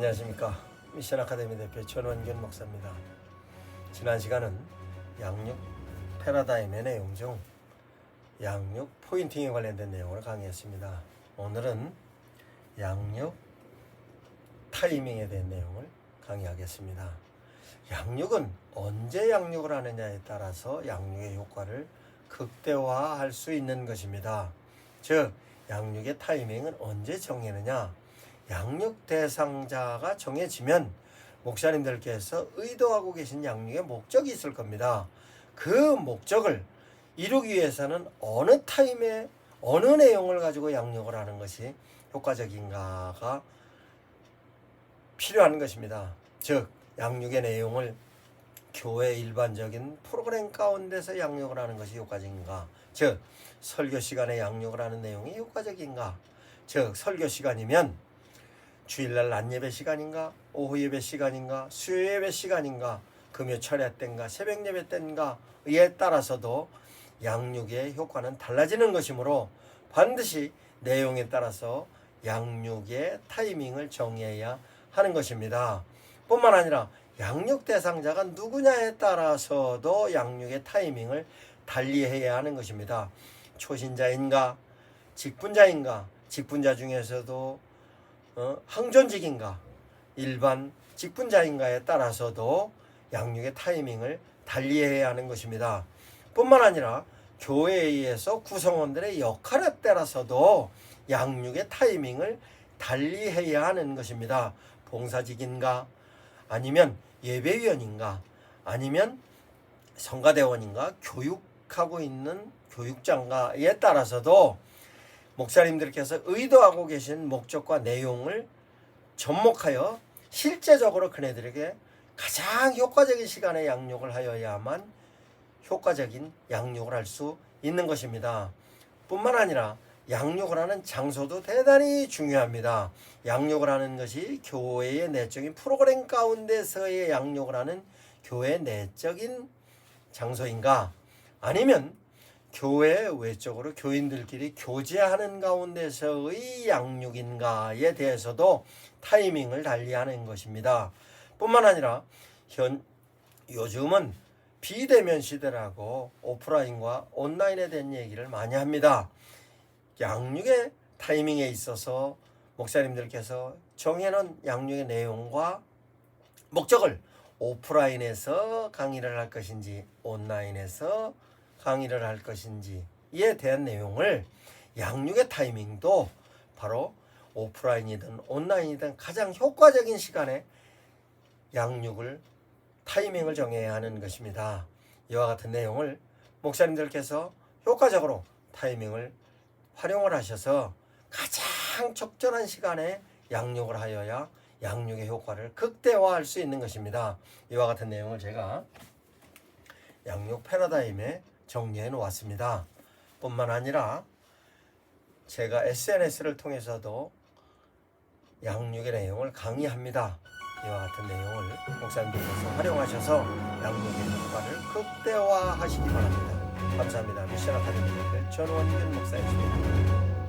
안녕하십니까. 미션 아카데미 대표 전원균 목사입니다. 지난 시간은 양육 패러다임의 내용 중 양육 포인팅에 관련된 내용을 강의했습니다. 오늘은 양육 타이밍에 대한 내용을 강의하겠습니다. 양육은 언제 양육을 하느냐에 따라서 양육의 효과를 극대화할 수 있는 것입니다. 즉, 양육의 타이밍은 언제 정해느냐? 양육 대상자가 정해지면 목사님들께서 의도하고 계신 양육의 목적이 있을 겁니다. 그 목적을 이루기 위해서는 어느 타임에 어느 내용을 가지고 양육을 하는 것이 효과적인가가 필요한 것입니다. 즉, 양육의 내용을 교회 일반적인 프로그램 가운데서 양육을 하는 것이 효과적인가? 즉, 설교 시간에 양육을 하는 내용이 효과적인가? 즉, 설교 시간이면 주일날 낮예배 시간인가, 오후 예배 시간인가, 수요 예배 시간인가, 금요 철야 때인가, 새벽 예배 때인가에 따라서도 양육의 효과는 달라지는 것이므로 반드시 내용에 따라서 양육의 타이밍을 정해야 하는 것입니다. 뿐만 아니라 양육 대상자가 누구냐에 따라서도 양육의 타이밍을 달리해야 하는 것입니다. 초신자인가, 직분자인가, 직분자 중에서도 항존직인가, 일반 직분자인가에 따라서도 양육의 타이밍을 달리해야 하는 것입니다. 뿐만 아니라 교회에서 구성원들의 역할에 따라서도 양육의 타이밍을 달리해야 하는 것입니다. 봉사직인가, 아니면 예배위원인가, 아니면 성가대원인가, 교육하고 있는 교육장가에 따라서도 목사님들께서 의도하고 계신 목적과 내용을 접목하여 실제적으로 그네들에게 가장 효과적인 시간에 양육을 하여야만 효과적인 양육을 할 수 있는 것입니다. 뿐만 아니라 양육을 하는 장소도 대단히 중요합니다. 양육을 하는 것이 교회의 내적인 프로그램 가운데서의 양육을 하는 교회 내적인 장소인가, 아니면 교회 외적으로 교인들끼리 교제하는 가운데서의 양육인가에 대해서도 타이밍을 달리하는 것입니다. 뿐만 아니라 요즘은 비대면 시대라고 오프라인과 온라인에 대한 얘기를 많이 합니다. 양육의 타이밍에 있어서 목사님들께서 정해놓은 양육의 내용과 목적을 오프라인에서 강의를 할 것인지 온라인에서 강의를 할 것인지에 대한 내용을 양육의 타이밍도 바로 오프라인이든 온라인이든 가장 효과적인 시간에 양육을 타이밍을 정해야 하는 것입니다. 이와 같은 내용을 목사님들께서 효과적으로 타이밍을 활용을 하셔서 가장 적절한 시간에 양육을 하여야 양육의 효과를 극대화할 수 있는 것입니다. 이와 같은 내용을 제가 양육 패러다임에 정리해 놓았습니다. 뿐만 아니라 제가 SNS를 통해서도 양육의 내용을 강의합니다. 이와 같은 내용을 목사님들께서 활용하셔서 양육의 효과를 극대화하시기 바랍니다. 감사합니다. 미션 아카데미 전원균 목사였습니다.